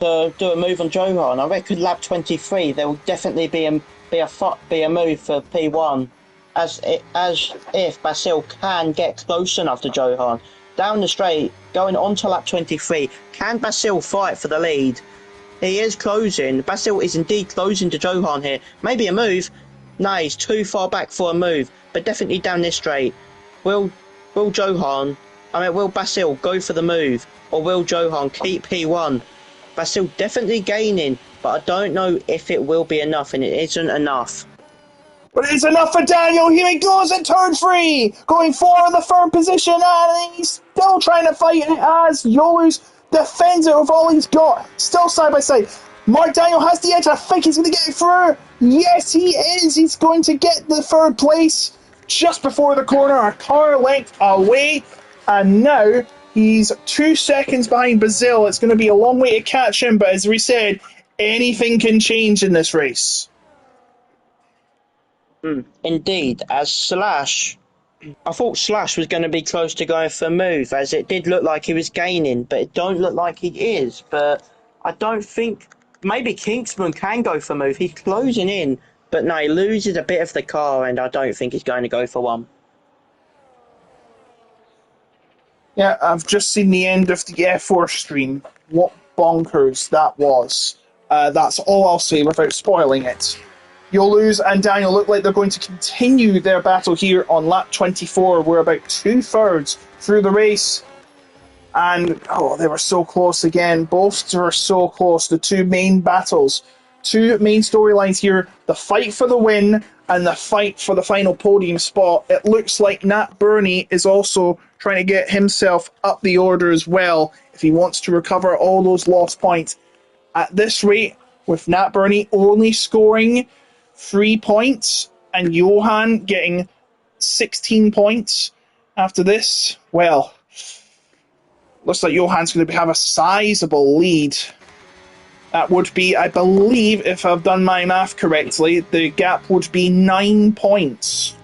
B: to do a move on Johan. I reckon lap 23 there will definitely be a move for P1, as if Basil can get close enough to Johan down the straight going on to lap 23. Can Basil fight for the lead? He is closing. Basil is indeed closing to Johan here. Maybe a move. No, he's too far back for a move, but definitely down this straight. Will will Basil go for the move, or will Johan keep P1? Basil definitely gaining, but I don't know if it will be enough, and it isn't enough.
A: But it's enough for Daniel. Here he goes at turn 3, going for the third position, and he's still trying to fight it as Yolus defends it with all he's got. Still side by side. Mark Daniel has the edge. I think he's going to get it through. Yes, he is. He's going to get the third place just before the corner, a car length away. And now he's 2 seconds behind Bazil. It's going to be a long way to catch him, but as we said, anything can change in this race.
B: Indeed, as Slash, I thought Slash was going to be close to going for a move, as it did look like he was gaining, but it don't look like he is. But I don't think, maybe Kingsman can go for a move. He's closing in, but no, he loses a bit of the car, and I don't think he's going to go for one.
A: Yeah, I've just seen the end of the F4 stream. What bonkers that was. That's all I'll say without spoiling it. Yoluz and Daniel look like they're going to continue their battle here on lap 24. We're about 2/3 through the race. And, oh, they were so close again. Both were so close. The two main battles. Two main storylines here. The fight for the win and the fight for the final podium spot. It looks like Nat Burney is also trying to get himself up the order as well if he wants to recover all those lost points. At this rate, with Nat Burney only scoring 3 points and Johan getting 16 points after this, well, looks like Johan's going to have a sizable lead. That would be, I believe, if I've done my math correctly, the gap would be 9 points.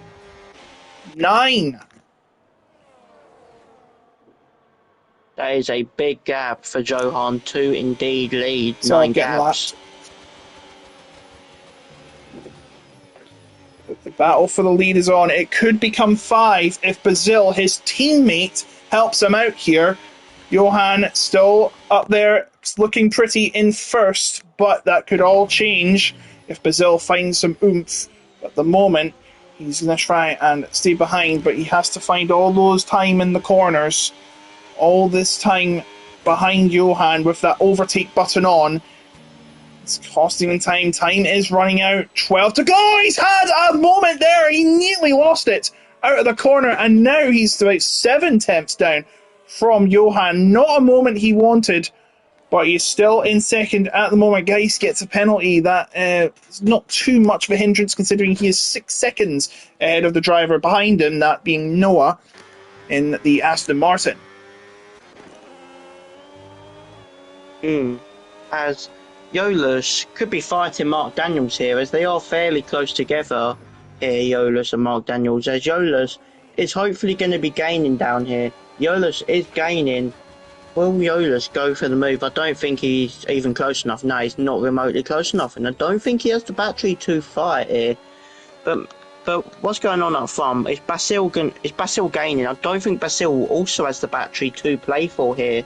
A: 9!
B: That is a big gap for Johan to indeed lead.
A: It's all
B: 9
A: getting
B: gaps.
A: lapped. The battle for the lead is on. It could become 5 if Bazil, his teammate, helps him out here. Johan still up there, looking pretty in first, but that could all change if Bazil finds some oomph. At the moment, he's going to try and stay behind, but he has to find all those time in the corners. All this time behind Johan with that overtake button on. It's costing him time. Time is running out. 12 to go. He's had a moment there. He nearly lost it out of the corner, and now he's about 7 tenths down from Johan. Not a moment he wanted, but he's still in second at the moment. Geis gets a penalty. That is not too much of a hindrance considering he is 6 seconds ahead of the driver behind him, that being Noah in the Aston Martin.
B: As Yolas could be fighting Mark Daniels here, as they are fairly close together here, Yolas and Mark Daniels, as Yolas is hopefully going to be gaining down here. Yolas is gaining. Will Yolas go for the move? I don't think he's even close enough. No, he's not remotely close enough, and I don't think he has the battery to fight here. But what's going on up front? Is Basil gaining? I don't think Basil also has the battery to play for here.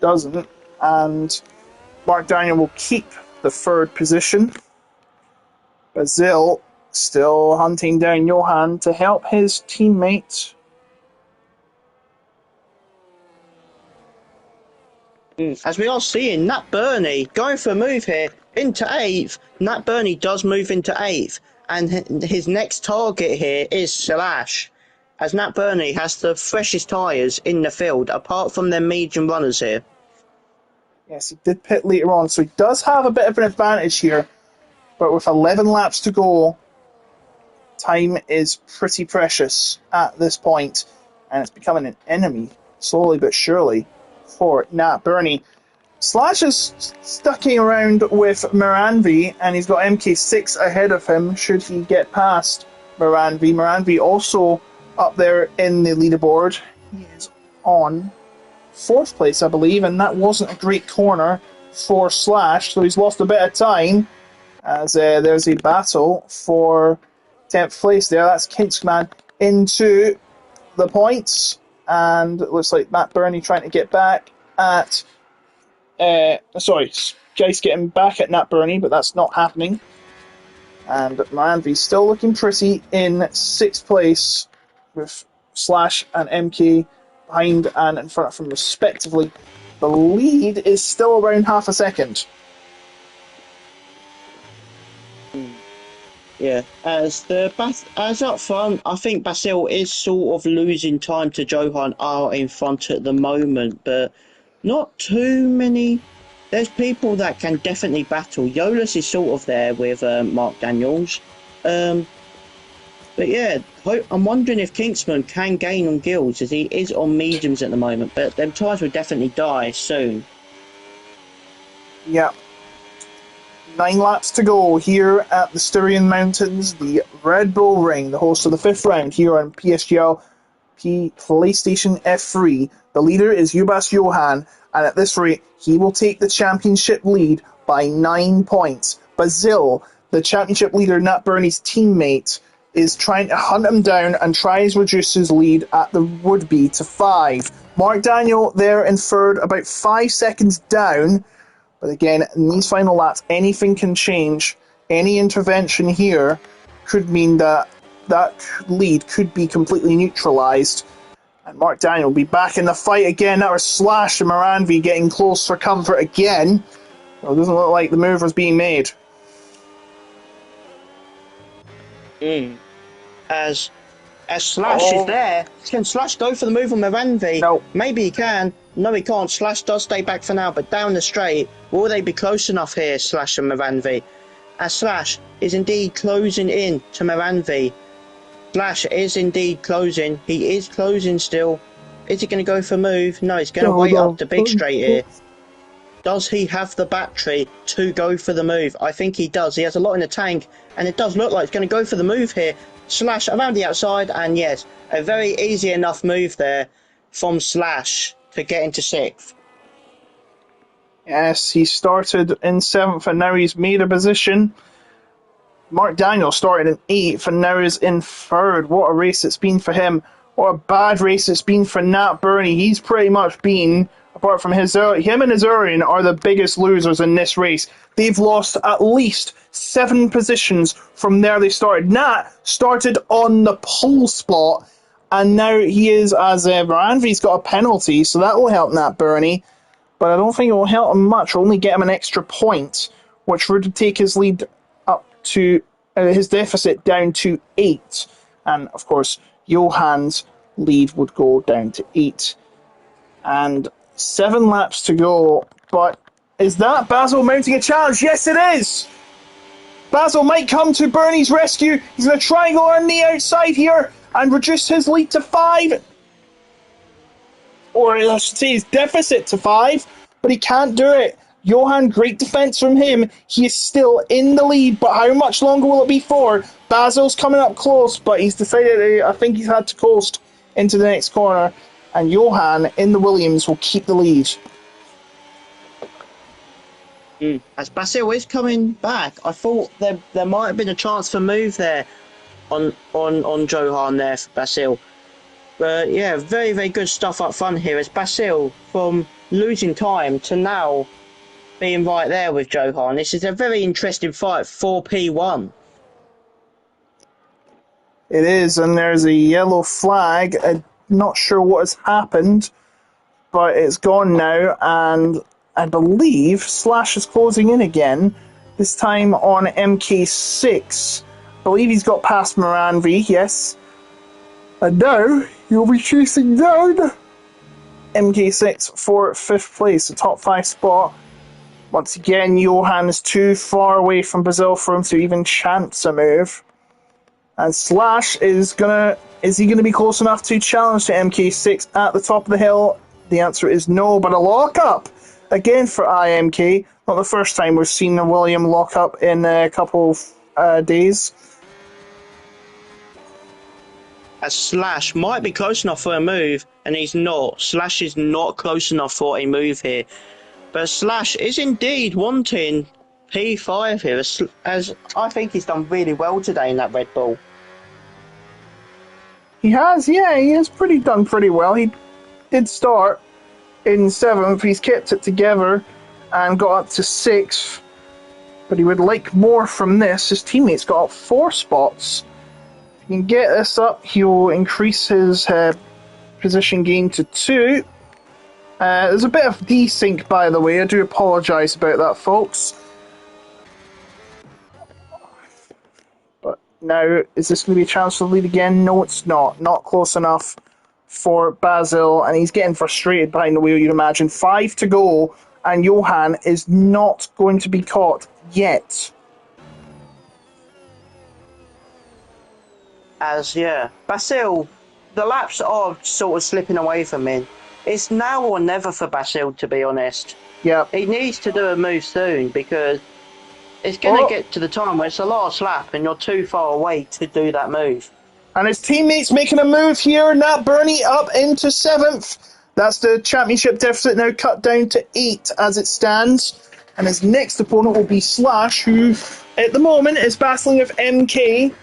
A: Doesn't, and Mark Daniel will keep the third position. Bazil still hunting down Johan to help his teammate.
B: As we are seeing, Nat Burney going for a move here into 8th. Nat Burney does move into 8th, and his next target here is Slash, as Nat Burney has the freshest tyres in the field, apart from their medium runners here.
A: Yes, he did pit later on, so he does have a bit of an advantage here. But with 11 laps to go, time is pretty precious at this point, and it's becoming an enemy, slowly but surely, for Nat Burney. Slash is stucking around with Moranvi, and he's got MK6 ahead of him should he get past Moranvi. Moranvi also up there in the leaderboard. He is on 4th place, I believe, and that wasn't a great corner for Slash, so he's lost a bit of time as there's a battle for 10th place there. That's Kinskman into the points, and it looks like Matt Burney trying to get back at Geis getting back at Nat Burney, but that's not happening. And Moranvi's still looking pretty in 6th place with Slash and MK behind and in front of him respectively. The lead is still around half a second.
B: Yeah, as up front, I think Basil is sort of losing time to Johan are in front at the moment, but not too many. There's people that can definitely battle. Yolas is sort of there with Mark Daniels. But yeah, I'm wondering if Kingsman can gain on Gills, as he is on mediums at the moment, but them tyres will definitely die soon.
A: Yeah. 9 laps to go here at the Styrian Mountains, the Red Bull Ring, the host of the 5th round here on PSGL PlayStation F3. The leader is Ubas Johan, and at this rate, he will take the championship lead by 9 points. Bazil, the championship leader, Nat Burney's teammate, is trying to hunt him down and tries to reduce his lead at the would-be to 5. Mark Daniel there in 3rd, about 5 seconds down. But again, in these final laps, anything can change. Any intervention here could mean that that lead could be completely neutralised. And Mark Daniel will be back in the fight again. That was Slash and Moranvi getting close for comfort again. Well, it doesn't look like the move was being made.
B: As Slash is there, can Slash go for the move on Moranvi?
A: No.
B: Maybe he can. No, he can't. Slash does stay back for now, but down the straight, will they be close enough here, Slash and Moranvi? As Slash is indeed closing in to Moranvi. Slash is indeed closing. He is closing still. Is he going to go for a move? No, he's going to wait up the big straight here. Does he have the battery to go for the move? I think he does. He has a lot in the tank, and it does look like he's going to go for the move here. Slash around the outside, and yes, a very easy enough move there from Slash to get into 6th.
A: Yes, he started in 7th and now he's made a position. Mark Daniel started in 8th and now is in 3rd. What a race it's been for him. What a bad race it's been for Nat Burney. He's pretty much been, apart from him and Azurian, are the biggest losers in this race. They've lost at least 7 positions from there they started. Nat started on the pole spot and now he is, as Moranvi's got a penalty, so that will help Nat Burney. But I don't think it will help him much, only get him an extra point, which would take his lead up to his deficit down to 8. And of course, Johann's lead would go down to 8. And 7 laps to go. But is that Basil mounting a challenge? Yes, it is! Basil might come to Bernie's rescue. He's going to try and go on the outside here and reduce his lead to 5. Or I should say his deficit to 5, but he can't do it. Johann, great defence from him. He is still in the lead, but how much longer will it be for? Basil's coming up close, but he's decided, I think he's had to coast into the next corner, and Johann in the Williams will keep the lead.
B: As Basil is coming back, I thought there might have been a chance for move there on Johann there for Basil. But yeah, very, very good stuff up front here as Basil, from losing time to now being right there with Johann. This is a very interesting fight for P1.
A: It is, and there's a yellow flag. I'm not sure what has happened, but it's gone now, and I believe Slash is closing in again, this time on MK6. I believe he's got past Moranvi, yes. And now he'll be chasing down MK6 for 5th place, the top 5 spot. Once again, Johann is too far away from Brazil for him to even chance a move. And Slash is he gonna be close enough to challenge to MK6 at the top of the hill? The answer is no, but a lock-up again for IMK. Not the first time we've seen a William lock-up in a couple of days.
B: As Slash might be close enough for a move, and he's not. Slash is not close enough for a move here. But Slash is indeed wanting P5 here, as I think he's done really well today in that Red Bull.
A: He has done pretty well. He did start in 7th, he's kept it together and got up to 6th. But he would like more from this. His teammates got up 4 spots. If he can get this up, he'll increase his position gain to 2. There's a bit of desync, by the way. I do apologise about that, folks. But now, is this going to be a chance to lead again? No, it's not. Not close enough for Basil, and he's getting frustrated behind the wheel, you'd imagine. 5 to go, and Johann is not going to be caught yet.
B: Basil, the laps are sort of slipping away from him. It's now or never for Basil, to be honest.
A: Yep.
B: He needs to do a move soon, because it's going to get to the time where it's a last lap and you're too far away to do that move.
A: And his teammates making a move here. Nat Burney up into 7th. That's the championship deficit now cut down to 8 as it stands. And his next opponent will be Slash, who at the moment is battling with MK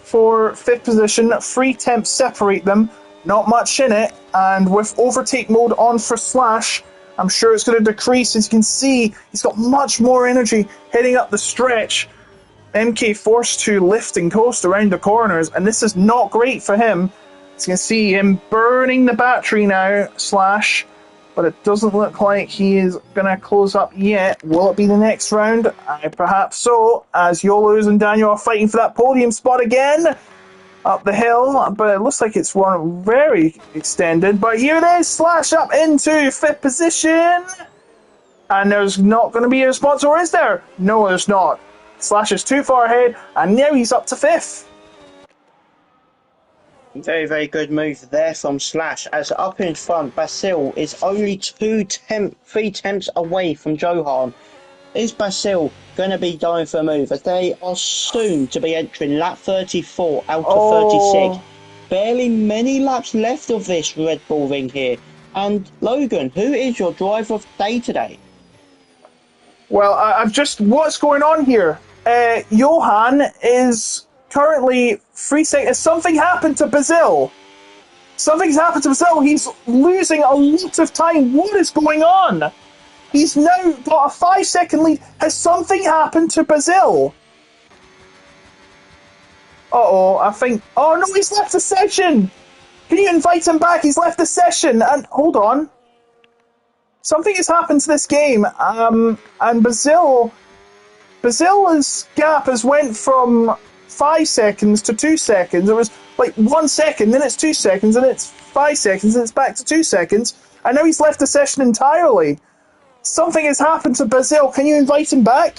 A: for 5th position. 3 temps separate them. Not much in it. And with overtake mode on for Slash, I'm sure it's going to decrease. As you can see, he's got much more energy heading up the stretch. MK forced to lift and coast around the corners, and this is not great for him. As you can see him burning the battery now, Slash, but it doesn't look like he is going to close up yet. Will it be the next round? Perhaps so, as Yolos and Daniel are fighting for that podium spot again up the hill, but it looks like it's one very extended. But here it is, Slash up into 5th position, and there's not going to be a response, or is there? No, there's not. Slash is too far ahead, and now he's up to 5th.
B: Very, very good move there from Slash. As up in front, Basil is only 3 tenths away from Johan. Is Basil going to be going for a move as they are soon to be entering lap 34 out of 36?
A: Oh,
B: Barely many laps left of this Red Bull ring here. And Logan, who is your driver of the day today?
A: well, I've just. What's going on here? Johan is currently 3 seconds. Something happened to Brazil. Something's happened to Brazil. He's losing a lot of time. What is going on? He's now got a 5 second lead. Has something happened to Brazil? Uh-oh, I think... Oh no, he's left the session! Can you invite him back? He's left the session. And hold on. Something has happened to this game. And Brazil's gap has went from 5 seconds to 2 seconds. It was like 1 second, then it's 2 seconds, and it's 5 seconds, and it's back to 2 seconds. And now he's left the session entirely. Something has happened to Brazil. Can you invite him back?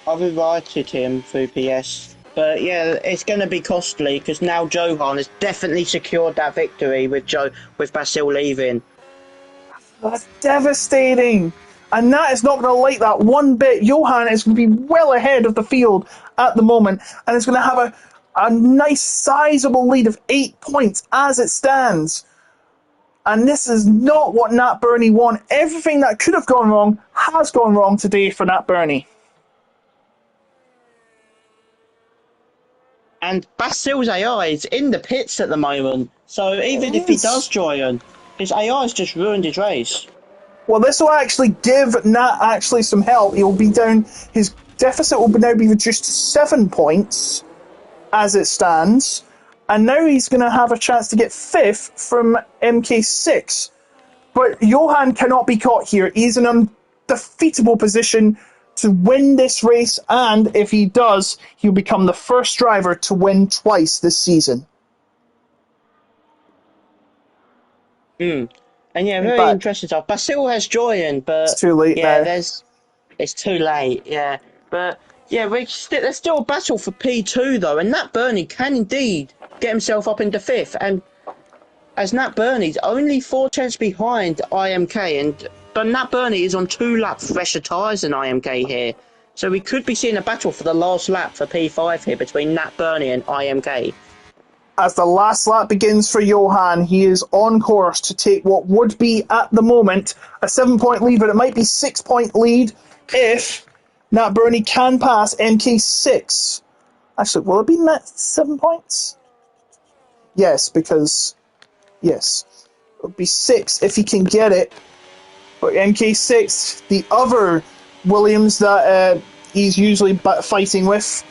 B: I've invited him through PS. But yeah, it's going to be costly because now Johan has definitely secured that victory with Basil leaving.
A: That's devastating. And that is not going to like that one bit. Johan is going to be well ahead of the field at the moment and is going to have a nice sizable lead of 8 points as it stands. And this is not what Nat Burney wanted. Everything that could have gone wrong has gone wrong today for Nat Burney.
B: And Basil's AI is in the pits at the moment. So even if he does join, his AI has just ruined his race.
A: Well, this will actually give Nat some help. He'll be down. His deficit will now be reduced to 7 points as it stands. And now he's going to have a chance to get 5th from MK6. But Johan cannot be caught here. He's in an undefeatable position to win this race. And if he does, he'll become the first driver to win twice this season.
B: And yeah, very interesting stuff. Basil has joined, but
A: it's too late now.
B: It's too late, yeah. But yeah, there's still a battle for P2 though, and Nat Burney can indeed get himself up into 5th. And as Nat Burney's only 4 tenths behind IMK, but Nat Burney is on 2 lap fresher tyres than IMK here. So we could be seeing a battle for the last lap for P5 here between Nat Burney and IMK.
A: As the last lap begins for Johan, he is on course to take what would be, at the moment, a 7-point lead, but it might be 6-point lead if Nat Burney can pass MK6. Actually, will it be 7 points? Yes, because... Yes. It'll be 6 if he can get it. But MK6, the other Williams that he's usually fighting with,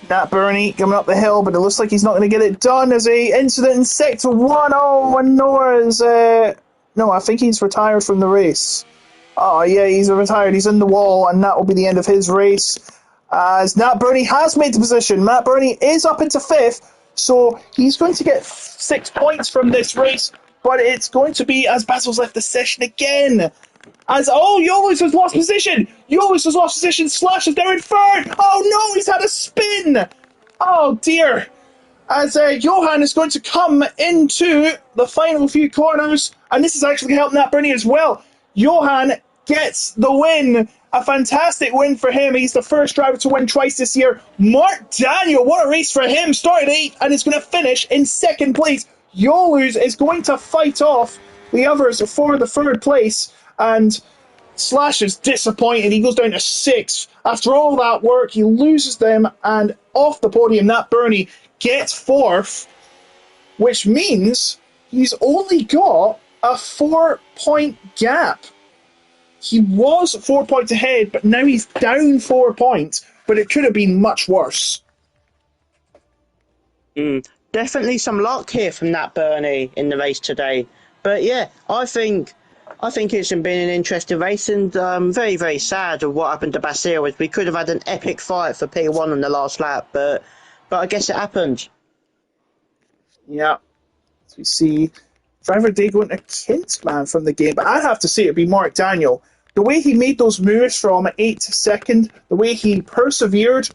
A: Nat Burney coming up the hill, but it looks like he's not going to get it done. As a incident in sector 1. Oh, and Noah is... no, I think he's retired from the race. Oh, yeah, he's retired. He's in the wall, and that will be the end of his race. As Nat Burney has made the position. Nat Burney is up into 5th, so he's going to get 6 points from this race, but it's going to be as Basil's left the session again. As, oh, Yolis has lost position! Yolis has lost position! Slash is now in 3rd! Oh no, he's had a spin! Oh dear! As Johan is going to come into the final few corners, and this is actually going to help Nat Burney as well. Johan gets the win! A fantastic win for him. He's the first driver to win twice this year. Mark Daniel, what a race for him! Started 8th and is going to finish in 2nd place. Yolus is going to fight off the others for the 3rd place. And Slash is disappointed. He goes down to 6th. After all that work, he loses them, and off the podium, Nat Burney gets 4th, which means he's only got a 4-point gap. He was 4 points ahead, but now he's down 4 points, but it could have been much worse.
B: Definitely some luck here from Nat Burney in the race today. But yeah, I think it's been an interesting race, and very, very sad of what happened to Basil, as we could have had an epic fight for P1 on the last lap, but I guess it happened.
A: Yeah. As we see, driver day going to Kinsman from the game, but I have to say it'd be Mark Daniel. The way he made those moves from 8th to 2nd, the way he persevered,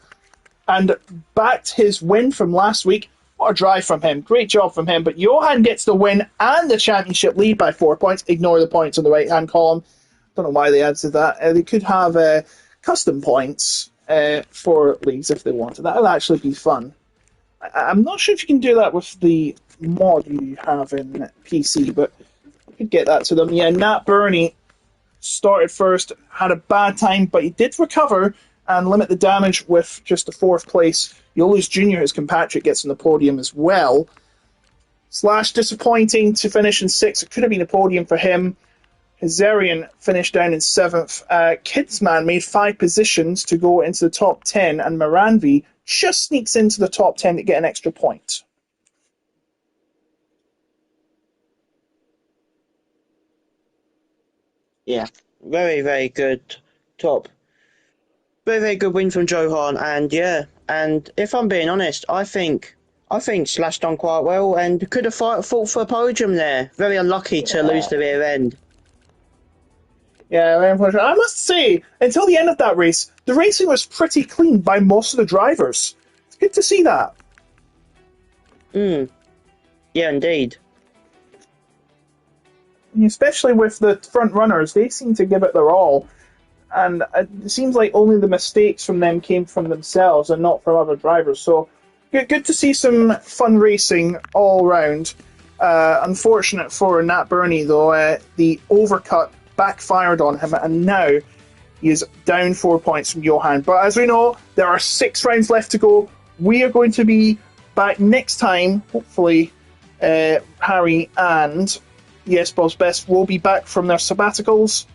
A: and backed his win from last week. What a drive from him. Great job from him. But Johan gets the win and the championship lead by 4 points. Ignore the points on the right-hand column. Don't know why they added that. They could have custom points for leagues if they wanted. That would actually be fun. I'm not sure if you can do that with the mod you have in PC, but you could get that to them. Yeah, Nat Burney started first, had a bad time, but he did recover and limit the damage with just the 4th place. Yolus Jr., his compatriot, gets on the podium as well. Slash disappointing to finish in 6th. It could have been a podium for him. Hazarian finished down in 7th. Kidsman made 5 positions to go into the top 10, and Moranvi just sneaks into the top 10 to get an extra point.
B: Yeah, very, very good top. Very, very good win from Johan, and yeah, and if I'm being honest, I think Slash done quite well and could have fought for a podium there. Very unlucky to lose the rear end.
A: Yeah, very unfortunate. I must say, until the end of that race, the racing was pretty clean by most of the drivers. It's good to see that.
B: Yeah, indeed.
A: Especially with the front runners, they seem to give it their all. And it seems like only the mistakes from them came from themselves and not from other drivers. So good to see some fun racing all round. Unfortunate for Nat Burney, though, the overcut backfired on him, and now he is down 4 points from Johan. But as we know, there are 6 rounds left to go. We are going to be back next time. Hopefully, Harry and Yes Bob's Best will be back from their sabbaticals,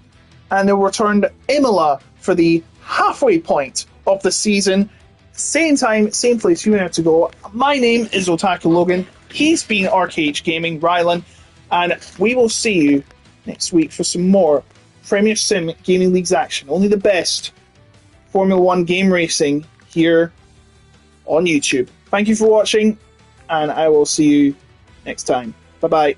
A: and they'll return to Imola for the halfway point of the season. Same time, same place, you have to go. My name is Otaku Logan. He's been RKH Gaming, Rylan, and we will see you next week for some more Premier Sim Gaming Leagues action. Only the best Formula 1 game racing here on YouTube. Thank you for watching, and I will see you next time. Bye-bye.